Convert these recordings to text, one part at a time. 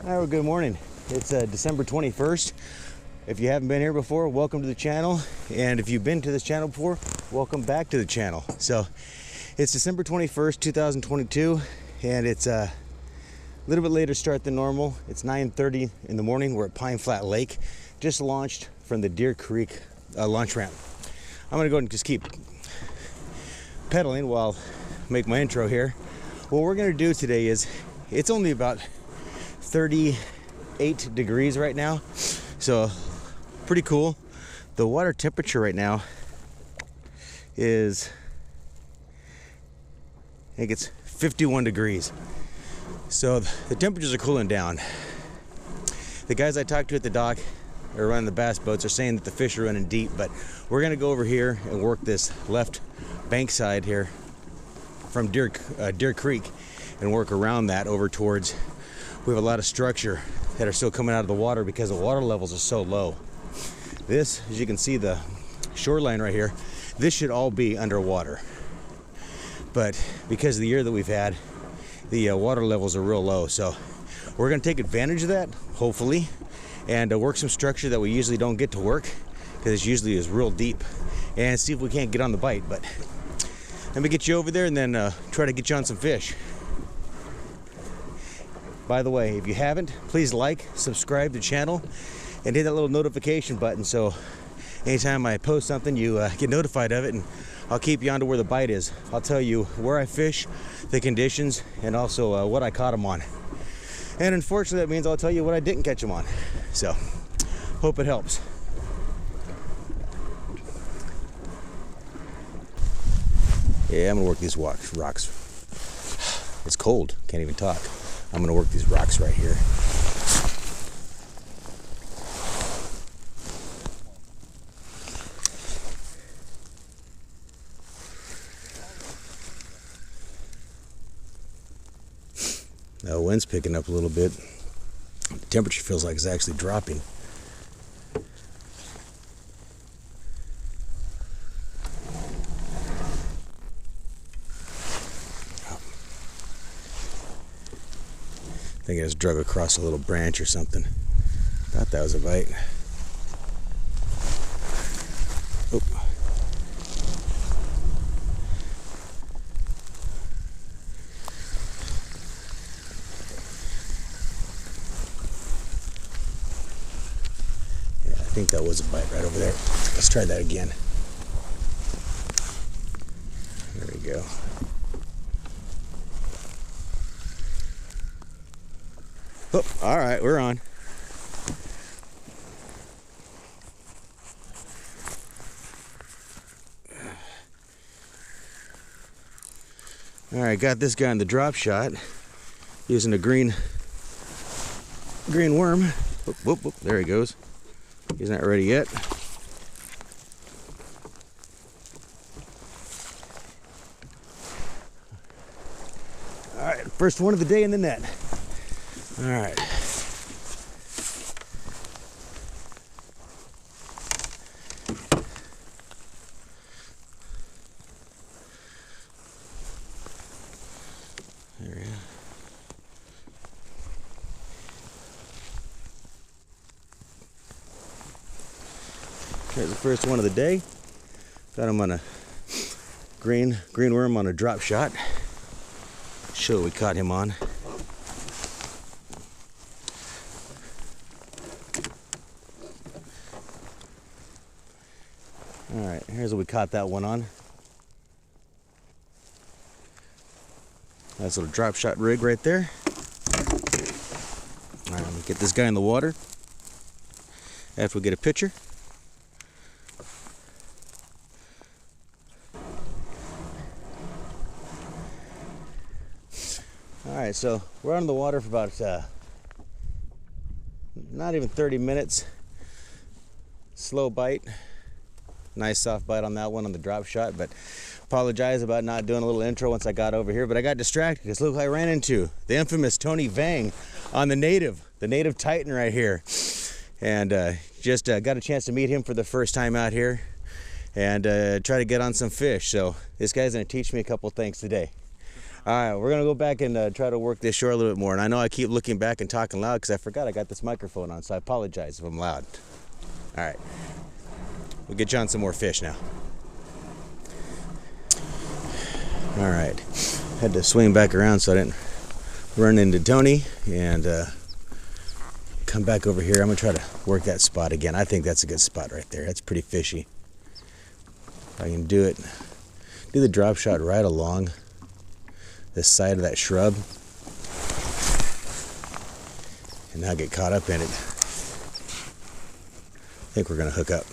All right, well, good morning. It's December 21st. If you haven't been here before, welcome to the channel. And if you've been to this channel before, welcome back to the channel. So it's December 21st, 2022, and it's a little bit later start than normal. It's 9:30 in the morning. We're at Pineflat Lake, just launched from the Deer Creek launch ramp. I'm gonna go and just keep pedaling while I make my intro here. What we're gonna do today is, it's only about 38 degrees right now, so pretty cool. The water temperature right now is, I think it's 51 degrees. So the temperatures are cooling down. The guys I talked to at the dock or running the bass boats are saying that the fish are running deep, but we're gonna go over here and work this left bank side here from Deer Creek and work around that over towards, we have a lot of structure that are still coming out of the water because the water levels are so low. This, as you can see, the shoreline right here, this should all be underwater. But because of the year that we've had, the water levels are real low. So we're gonna take advantage of that, hopefully, and work some structure that we usually don't get to work because it usually is real deep, and see if we can't get on the bite. But let me get you over there and then try to get you on some fish. By the way, if you haven't, please like, subscribe to the channel, and hit that little notification button so anytime I post something, you get notified of it, and I'll keep you on to where the bite is. I'll tell you where I fish, the conditions, and also what I caught them on. And unfortunately, that means I'll tell you what I didn't catch them on. So, hope it helps. Yeah, I'm gonna work these rocks. It's cold, can't even talk. I'm gonna work these rocks right here. The wind's picking up a little bit. The temperature feels like it's actually dropping. I think I just drug across a little branch or something. Thought that was a bite. Oh. Yeah, I think that was a bite right over there. Let's try that again. There we go. Oh, all right, we're on. All right, got this guy in the drop shot using a green worm. Whoop, whoop, whoop, there he goes. He's not ready yet. All right, first one of the day in the net. All right. There we go. There's the first one of the day. Got him on a green worm on a drop shot. Show what we caught him on. All right, here's what we caught that one on. Nice little drop shot rig right there. All right, let me get this guy in the water after we get a picture. All right, so we're on the water for about not even 30 minutes. Slow bite. Nice soft bite on that one on the drop shot, but apologize about not doing a little intro once I got over here, but I got distracted because look who I ran into, the infamous Tony Vang on the native Titan right here. And just got a chance to meet him for the first time out here and try to get on some fish. So this guy's gonna teach me a couple things today. All right, we're gonna go back and try to work this shore a little bit more. And I know I keep looking back and talking loud because I forgot I got this microphone on, so I apologize if I'm loud. All right, we'll get you on some more fish now. All right, had to swing back around so I didn't run into Tony and come back over here. I'm gonna try to work that spot again. I think that's a good spot right there. That's pretty fishy. If I can do it, do the drop shot right along this side of that shrub and not get caught up in it. I think we're gonna hook up.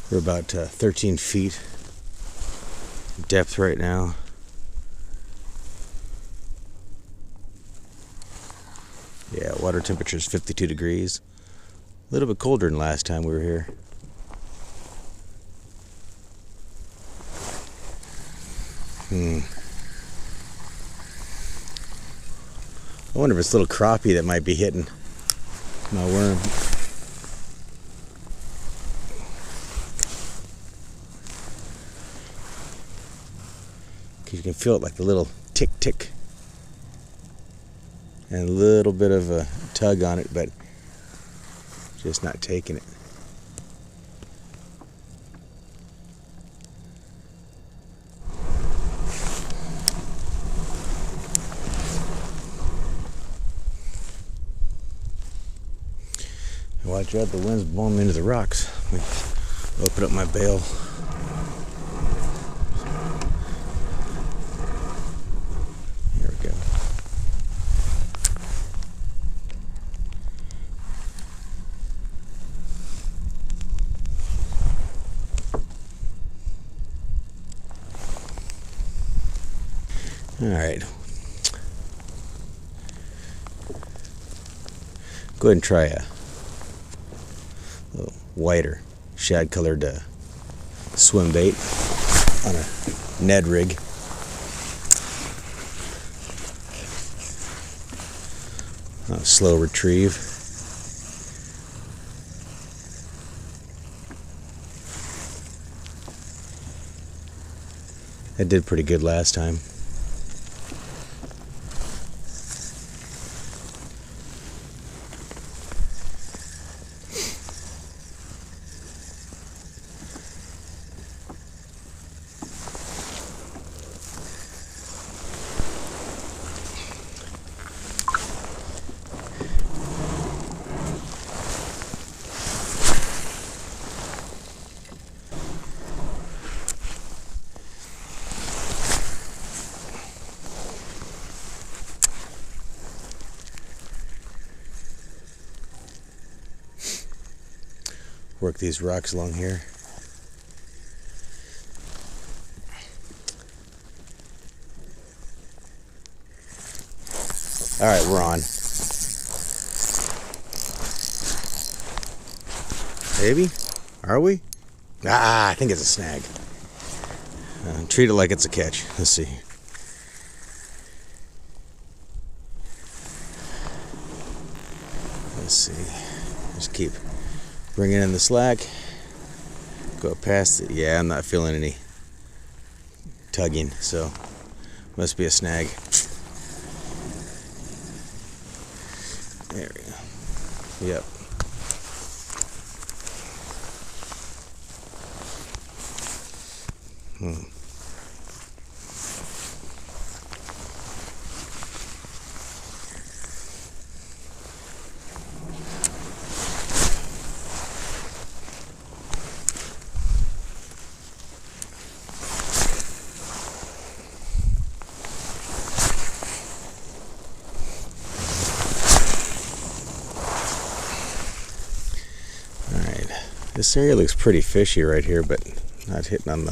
We're about 13 feet depth right now. Yeah, water temperature is 52 degrees. A little bit colder than last time we were here. I wonder if it's a little crappie that might be hitting my worm. You can feel it like the little tick tick and a little bit of a tug on it, but just not taking it. Watch out, the wind's blowing me into the rocks. Let me open up my bail. All right, go ahead and try a little whiter shad colored swim bait on a Ned Rig. Slow retrieve. That did pretty good last time. Work these rocks along here. All right, we're on. Maybe? Are we? Ah, I think it's a snag. Treat it like it's a catch. Let's see. Let's see. Just keep bringing in the slack. Go past it. Yeah, I'm not feeling any tugging, so must be a snag. There we go. Yep. This area looks pretty fishy right here, but not hitting on the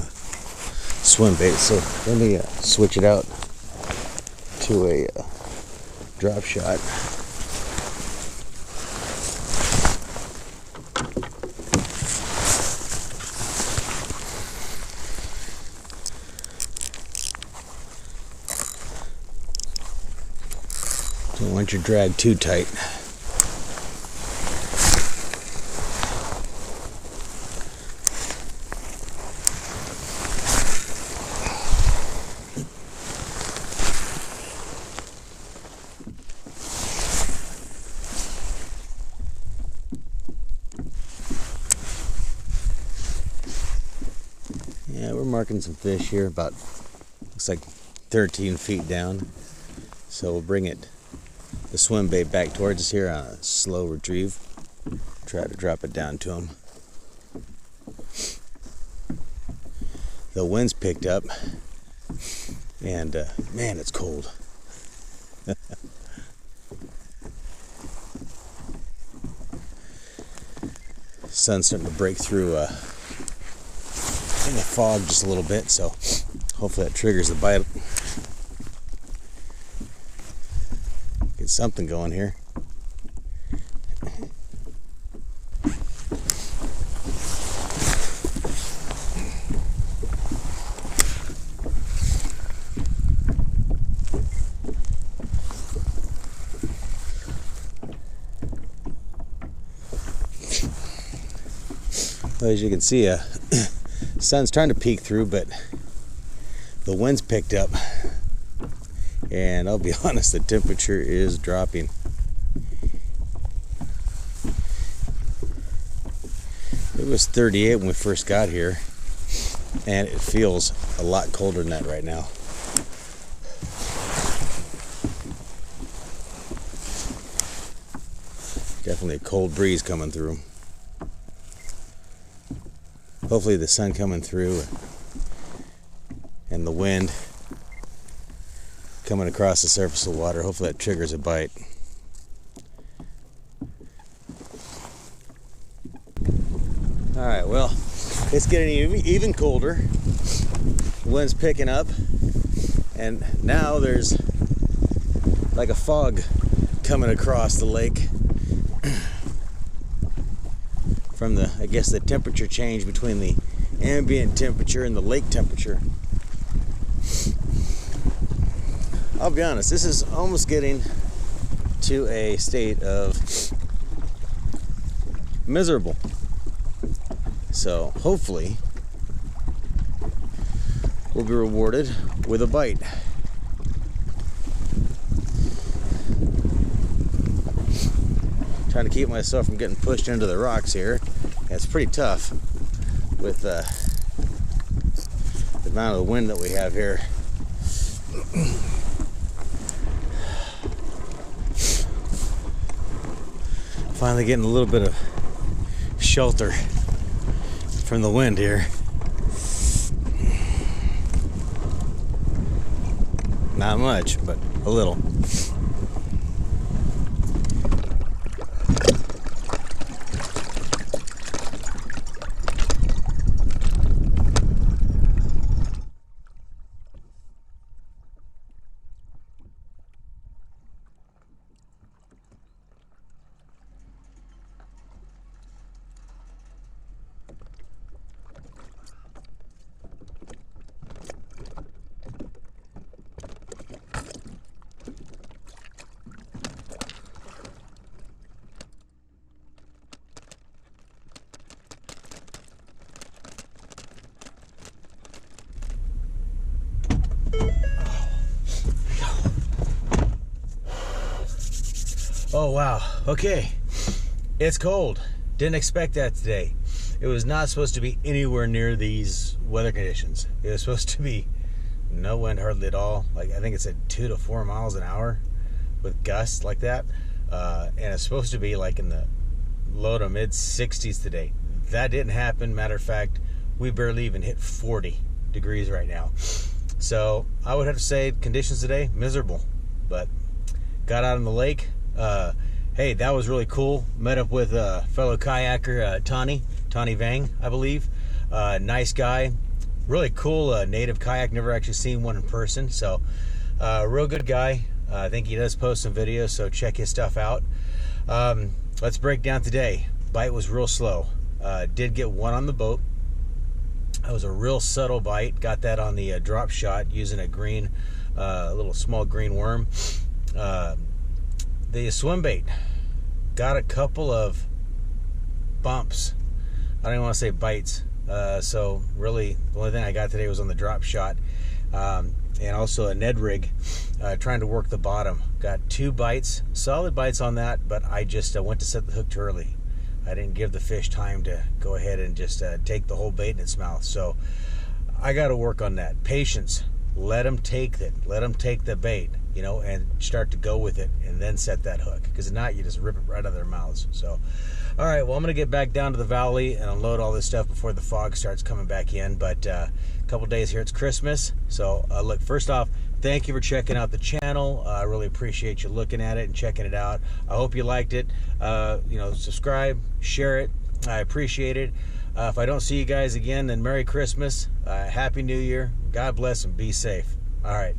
swim bait. So let me switch it out to a drop shot. Don't want your drag too tight. Yeah, we're marking some fish here, about, looks like 13 feet down. So we'll bring the swim bait back towards us here on a slow retrieve. Try to drop it down to him. The wind's picked up, and man, it's cold. Sun's starting to break through in the fog just a little bit, so hopefully that triggers the bite. Get something going here. Well, as you can see, sun's trying to peek through, but the wind's picked up, and I'll be honest, the temperature is dropping. It was 38 when we first got here, and it feels a lot colder than that right now. Definitely a cold breeze coming through. Hopefully the sun coming through and the wind coming across the surface of the water, hopefully that triggers a bite. Alright, well, it's getting even colder. Wind's picking up, and now there's like a fog coming across the lake from the, I guess, the temperature change between the ambient temperature and the lake temperature. I'll be honest, this is almost getting to a state of miserable. So hopefully we'll be rewarded with a bite. Trying to keep myself from getting pushed into the rocks here. It's pretty tough with the amount of wind that we have here. Finally getting a little bit of shelter from the wind here. Not much, but a little. Oh wow, okay, it's cold. Didn't expect that today. It was not supposed to be anywhere near these weather conditions. It was supposed to be no wind hardly at all. Like, I think it said 2 to 4 miles an hour with gusts like that. And it's supposed to be like in the low to mid 60s today. That didn't happen. Matter of fact, we barely even hit 40 degrees right now. So I would have to say conditions today, miserable. But got out on the lake. Hey, that was really cool. Met up with fellow kayaker Tani Vang, I believe. Nice guy, really cool native kayak. Never actually seen one in person, so real good guy. I think he does post some videos, so check his stuff out. Let's break down today. Bite was real slow. Did get one on the boat. That was a real subtle bite. Got that on the drop shot using a green, little small green worm. the swim bait got a couple of bumps. I don't even want to say bites. So really, the only thing I got today was on the drop shot, and also a Ned Rig, trying to work the bottom. Got 2 bites, solid bites on that, but I just went to set the hook too early. I didn't give the fish time to go ahead and just take the whole bait in its mouth. So I got to work on that. Patience. Let them take it. Let them take the bait, you know, and start to go with it, and then set that hook. Because if not, you just rip it right out of their mouths. So, all right, well, I'm going to get back down to the valley and unload all this stuff before the fog starts coming back in. But a couple days here, it's Christmas. So, look, first off, thank you for checking out the channel. I really appreciate you looking at it and checking it out. I hope you liked it. You know, subscribe, share it. I appreciate it. If I don't see you guys again, then Merry Christmas, Happy New Year, God bless, and be safe. All right.